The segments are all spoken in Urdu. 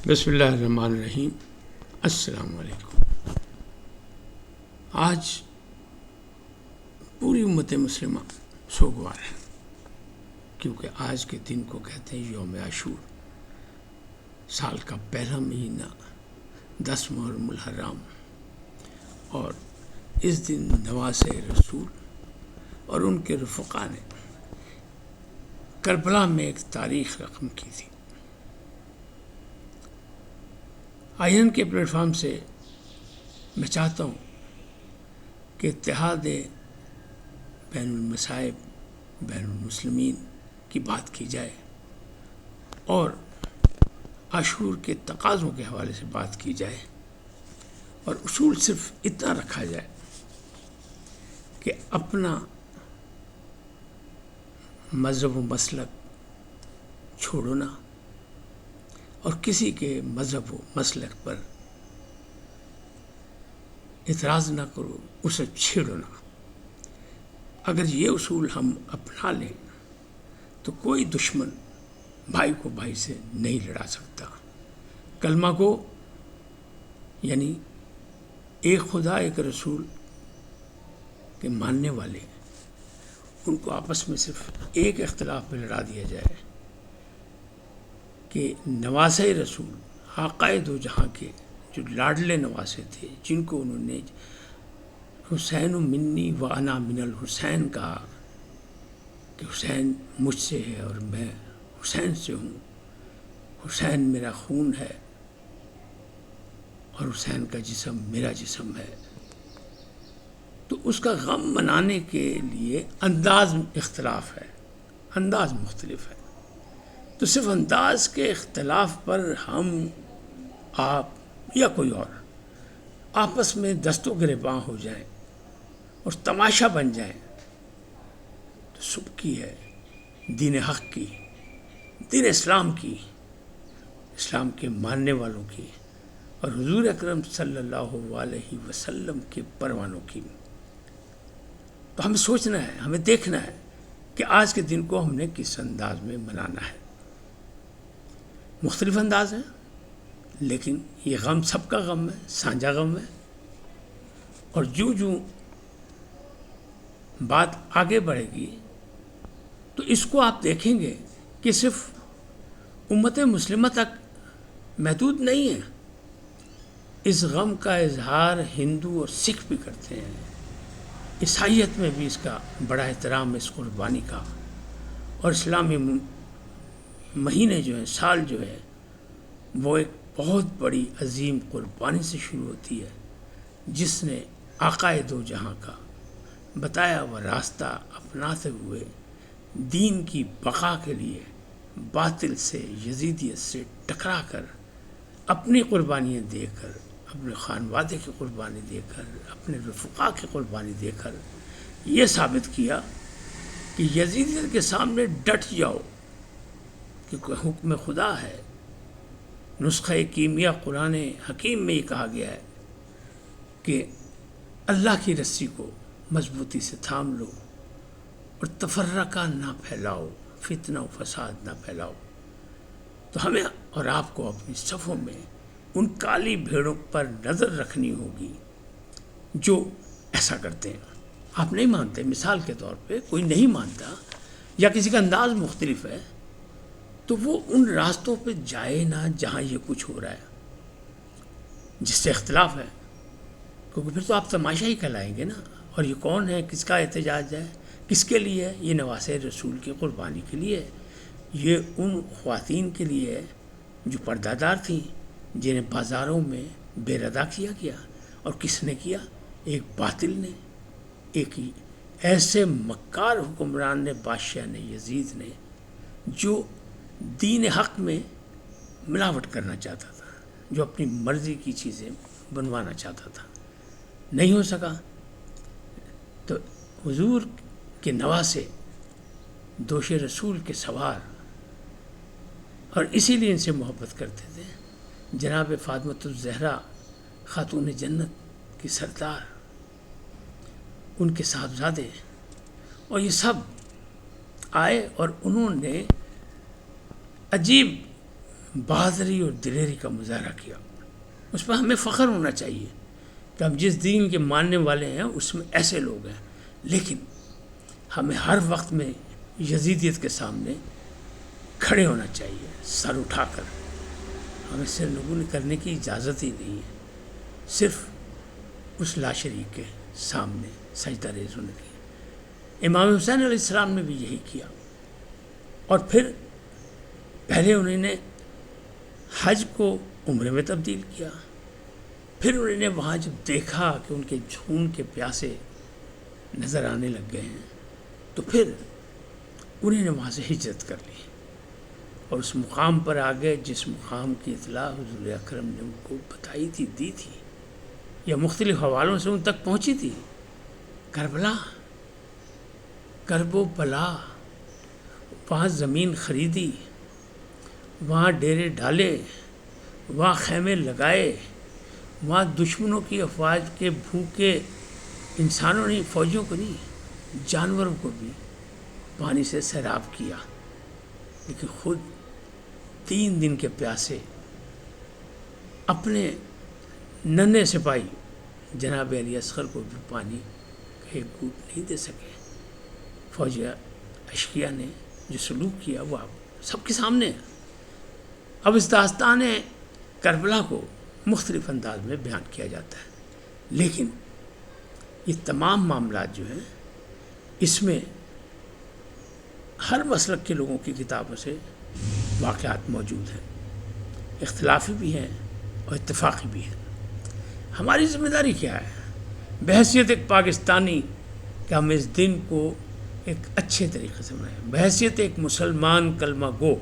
بسم اللہ الرحمن الرحیم۔ السلام علیکم۔ آج پوری امت مسلمہ سوگوار ہے، کیونکہ آج کے دن کو کہتے ہیں یوم عاشور، سال کا پہلا مہینہ 10 محرم الحرام، اور اس دن نواسۂ رسول اور ان کے رفقا نے کربلا میں ایک تاریخ رقم کی تھی۔ آئین کے پلیٹ فارم سے میں چاہتا ہوں کہ اتحاد بین المصائب، بین المسلمین کی بات کی جائے اور عاشور کے تقاضوں کے حوالے سے بات کی جائے، اور اصول صرف اتنا رکھا جائے کہ اپنا مذہب و مسلک چھوڑو نہ، اور کسی کے مذہب و مسلک پر اعتراض نہ کرو، اسے چھیڑو نہ۔ اگر یہ اصول ہم اپنا لیں تو کوئی دشمن بھائی کو بھائی سے نہیں لڑا سکتا۔ کلمہ کو یعنی ایک خدا ایک رسول کے ماننے والے، ان کو آپس میں صرف ایک اختلاف میں لڑا دیا جائے کہ نواسۂ رسول، آقائے دو جہاں کے جو لاڈلے نواسے تھے، جن کو انہوں نے حسین منی و انا من الحسین کہا کہ حسین مجھ سے ہے اور میں حسین سے ہوں، حسین میرا خون ہے اور حسین کا جسم میرا جسم ہے، تو اس کا غم منانے کے لیے انداز اختلاف ہے، انداز مختلف ہے۔ تو صرف انداز کے اختلاف پر ہم، آپ یا کوئی اور آپس میں دست و گریباں ہو جائیں اور تماشا بن جائیں تو سبکی ہے دین حق کی، دین اسلام کی، اسلام کے ماننے والوں کی اور حضور اکرم صلی اللہ علیہ وسلم کے پروانوں کی۔ تو ہمیں سوچنا ہے، ہمیں دیکھنا ہے کہ آج کے دن کو ہم نے کس انداز میں منانا ہے۔ مختلف انداز ہیں، لیکن یہ غم سب کا غم ہے، سانجھا غم ہے، اور جو بات آگے بڑھے گی تو اس کو آپ دیکھیں گے کہ صرف امت مسلمہ تک محدود نہیں ہے، اس غم کا اظہار ہندو اور سکھ بھی کرتے ہیں، عیسائیت میں بھی اس کا بڑا احترام ہے، اس قربانی کا، اور اسلامی مہینے جو ہیں، سال جو ہے، وہ ایک بہت بڑی عظیم قربانی سے شروع ہوتی ہے، جس نے آقائے دو جہاں کا بتایا ہوا راستہ اپناتے ہوئے دین کی بقا کے لیے باطل سے، یزیدیت سے ٹکرا کر، اپنی قربانیاں دے کر، اپنے خانوادے کی قربانی دے کر، اپنے رفقا کی قربانی دے کر یہ ثابت کیا کہ یزیدیت کے سامنے ڈٹ جاؤ، کیونکہ حکم خدا ہے، نسخہ کیمیا قرآن حکیم میں یہ کہا گیا ہے کہ اللہ کی رسی کو مضبوطی سے تھام لو اور تفرقہ نہ پھیلاؤ، فتنہ و فساد نہ پھیلاؤ۔ تو ہمیں اور آپ کو اپنی صفوں میں ان کالی بھیڑوں پر نظر رکھنی ہوگی جو ایسا کرتے ہیں۔ آپ نہیں مانتے، مثال کے طور پہ کوئی نہیں مانتا یا کسی کا انداز مختلف ہے، تو وہ ان راستوں پہ جائے نہ جہاں یہ کچھ ہو رہا ہے جس سے اختلاف ہے، کیونکہ پھر تو آپ تماشا ہی کہلائیں گے نا۔ اور یہ کون ہے، کس کا احتجاج ہے، کس کے لیے ہے؟ یہ نواسۂ رسول کی قربانی کے لیے ہے، یہ ان خواتین کے لیے ہے جو پردہ دار تھیں، جنہیں بازاروں میں بے ردا کیا گیا، اور کس نے کیا؟ ایک باطل نے، ایک ایسے مکار حکمران نے، بادشاہ نے، یزید نے، جو دین حق میں ملاوٹ کرنا چاہتا تھا، جو اپنی مرضی کی چیزیں بنوانا چاہتا تھا، نہیں ہو سکا۔ تو حضور کے نواسے، دوش رسول کے سوار، اور اسی لیے ان سے محبت کرتے تھے، جناب فاطمۃ الزہرا خاتون جنت کی سردار، ان کے صاحبزادے، اور یہ سب آئے اور انہوں نے عجیب بہادری اور دلیری کا مظاہرہ کیا. اس پر ہمیں فخر ہونا چاہیے کہ ہم جس دین کے ماننے والے ہیں اس میں ایسے لوگ ہیں. لیکن ہمیں ہر وقت میں یزیدیت کے سامنے کھڑے ہونا چاہیے سر اٹھا کر. ہمیں سر نگون کرنے کی اجازت ہی نہیں ہے. صرف اس لاشریک کے سامنے سجدہ ریز ہونے کی. امام حسین علیہ السلام نے بھی یہی کیا. اور پھر پہلے انہوں نے حج کو عمرے میں تبدیل کیا. پھر انہوں نے وہاں جب دیکھا کہ ان کے جھون کے پیاسے نظر آنے لگ گئے ہیں تو پھر انہوں نے وہاں سے ہجرت کر لی اور اس مقام پر آ گئے جس مقام کی اطلاع حضور اکرم نے ان کو بتائی تھی, دی تھی, یا مختلف حوالوں سے ان تک پہنچی تھی. کربلا, کرب و بلا, وہاں زمین خریدی, وہاں ڈیرے ڈالے, وہاں خیمے لگائے, وہاں دشمنوں کی افواج کے بھوکے انسانوں نے, فوجیوں کو نہیں, جانوروں کو بھی پانی سے سیراب کیا. لیکن خود 3 دن کے پیاسے اپنے ننھے سپاہی جناب علی اصغر کو بھی پانی کا ایک گھونٹ نہیں دے سکے. فوجی اشقیاء نے جو سلوک کیا وہ آپ سب کے سامنے ہے. اب اس داستان کربلا کو مختلف انداز میں بیان کیا جاتا ہے, لیکن یہ تمام معاملات جو ہیں اس میں ہر مسلک کے لوگوں کی کتابوں سے واقعات موجود ہیں, اختلافی بھی ہیں اور اتفاقی بھی ہیں. ہماری ذمہ داری کیا ہے بحیثیت ایک پاکستانی کہ ہم اس دن کو ایک اچھے طریقے سے منائیں. بحیثیت ایک مسلمان کلمہ گو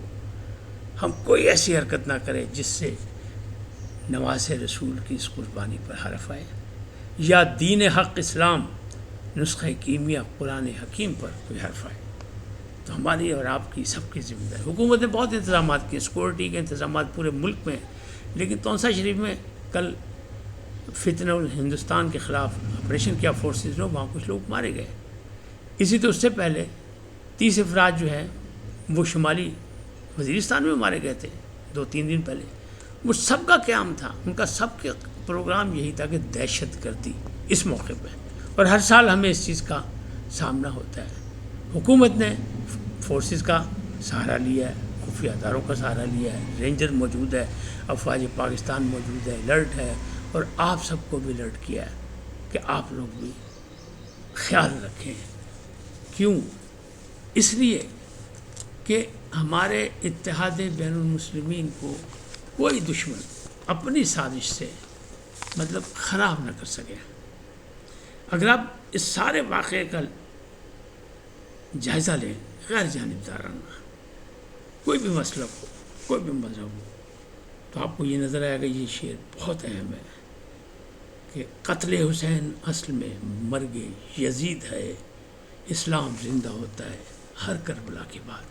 ہم کوئی ایسی حرکت نہ کریں جس سے نواز رسول کی اس قربانی پر حرف آئے, یا دین حق اسلام نسخہ کیمیا قرآن حکیم پر کوئی حرف آئے. تو ہماری اور آپ کی سب کی ذمہ داری. حکومت نے بہت انتظامات کیے, سیکورٹی کے انتظامات پورے ملک میں, لیکن تونسا شریف میں کل فتنہ ہندوستان کے خلاف آپریشن کیا فورسز نے, وہاں کچھ لوگ مارے گئے. اسی تو اس سے پہلے 30 افراد جو ہیں وہ شمالی وزیرستان میں مارے گئے تھے 2-3 دن پہلے. وہ سب کا قیام تھا, ان کا سب کے پروگرام یہی تھا کہ دہشت گردی اس موقع پہ, اور ہر سال ہمیں اس چیز کا سامنا ہوتا ہے. حکومت نے فورسز کا سہارا لیا ہے, خفیہ اداروں کا سہارا لیا ہے, رینجر موجود ہے, افواج پاکستان موجود ہے, الرٹ ہے, اور آپ سب کو بھی الرٹ کیا ہے کہ آپ لوگ بھی خیال رکھیں. کیوں؟ اس لیے کہ ہمارے اتحاد بین المسلمین کو کوئی دشمن اپنی سازش سے مطلب خراب نہ کر سکے. اگر آپ اس سارے واقعے کا جائزہ لیں غیر جانبدارانہ, کوئی بھی مسئلہ ہو, کوئی بھی مذہب ہو, تو آپ کو یہ نظر آئے گا یہ شعر بہت اہم ہے کہ قتل حسین اصل میں مرگ یزید ہے, اسلام زندہ ہوتا ہے ہر کربلا کے بعد.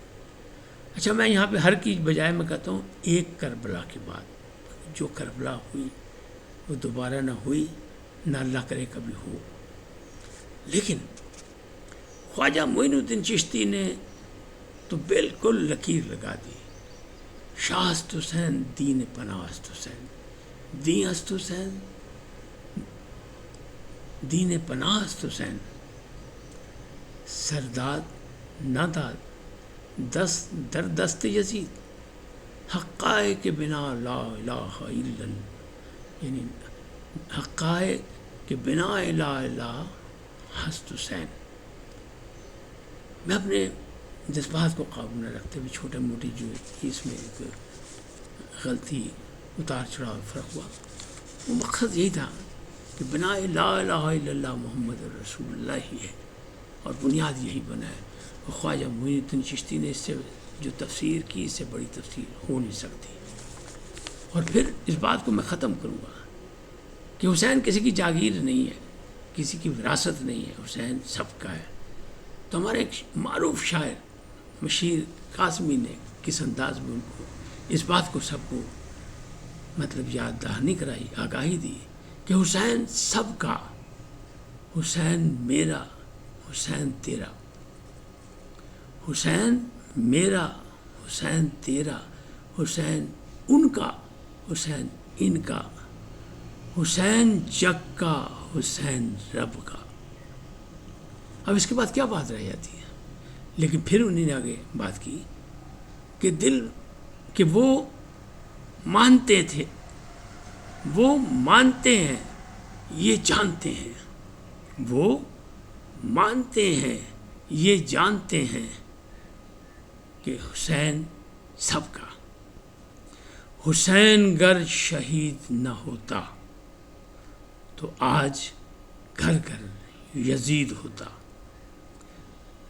اچھا, میں یہاں پہ ہر کی بجائے میں کہتا ہوں ایک کربلا کے بعد. جو کربلا ہوئی وہ دوبارہ نہ ہوئی, نہ اللہ کرے کبھی ہو. لیکن خواجہ معین الدین چشتی نے تو بالکل لکیر لگا دی. شاہ است حسین دین پناہ است حسین, دین است حسین, دین پناہ است حسین, سرداد نہ داد دست در دست یزید, حقائق کے بنا لا الہ الا اللہ, یعنی حقائق کے بنا لا الہ ہست حسین. میں اپنے جذبات کو قابو نہ رکھتے ہوئے چھوٹے موٹی جو اس میں ایک غلطی اتار چڑھاؤ فرق ہوا, وہ مقصد یہی تھا کہ بنا لا الہ الا اللہ محمد رسول اللہ ہی ہے, اور بنیاد یہی بنا ہے. خواجہ معین الدین چشتی نے اس سے جو تفسیر کی, اس سے بڑی تفسیر ہو نہیں سکتی. اور پھر اس بات کو میں ختم کروں گا کہ حسین کسی کی جاگیر نہیں ہے, کسی کی وراثت نہیں ہے, حسین سب کا ہے. تو ہمارے ایک معروف شاعر مشیر قاسمی نے کس انداز میں ان کو اس بات کو سب کو مطلب یاد دہانی کرائی, آگاہی دی کہ حسین سب کا, حسین میرا, حسین تیرا, حسین میرا, حسین تیرا, حسین ان کا حسین، ان کا حسین جگ کا، حسین رب کا۔ اب اس کے بعد کیا بات رہ جاتی ہے؟ لیکن پھر انہوں نے آگے بات کی کہ کہ وہ مانتے تھے، وہ مانتے ہیں، یہ جانتے ہیں، وہ مانتے ہیں، یہ جانتے ہیں کہ حسین سب کا، حسین گر شہید نہ ہوتا تو آج گھر گھر یزید ہوتا،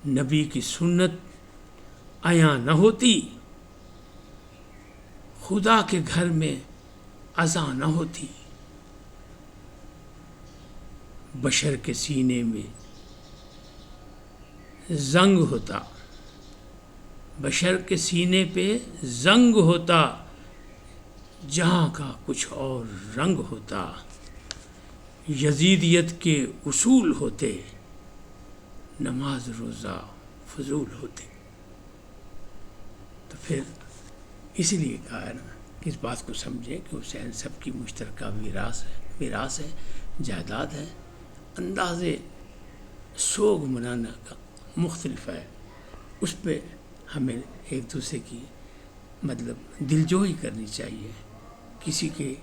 نبی کی سنت عیاں نہ ہوتی، خدا کے گھر میں اذاں نہ ہوتی، بشر کے سینے میں زنگ ہوتا، بشر کے سینے پہ زنگ ہوتا، جہاں کا کچھ اور رنگ ہوتا، یزیدیت کے اصول ہوتے، نماز روزہ فضول ہوتے۔ تو پھر اسی لیے کہا ہے نا کہ اس بات کو سمجھیں کہ حسین سب کی مشترکہ میراث ہے، جائیداد ہے۔ انداز سوگ منانا کا مختلف ہے، اس پہ ہمیں ایک دوسرے کی دلجوئی کرنی چاہیے، کسی کے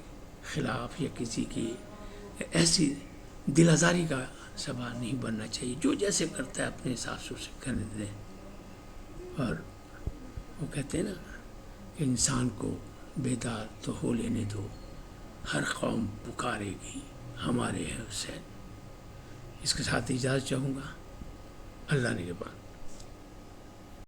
خلاف یا کسی کی ایسی دل آزاری کا سبب نہیں بننا چاہیے۔ جو جیسے کرتا ہے اپنے حساب سے اسے کرنے دیں۔ اور وہ کہتے ہیں نا کہ انسان کو بیدار تو ہو لینے دو، ہر قوم پکارے گی ہمارے ہیں حسین۔ اس کے ساتھ اجازت چاہوں گا، اللہ نگہبان۔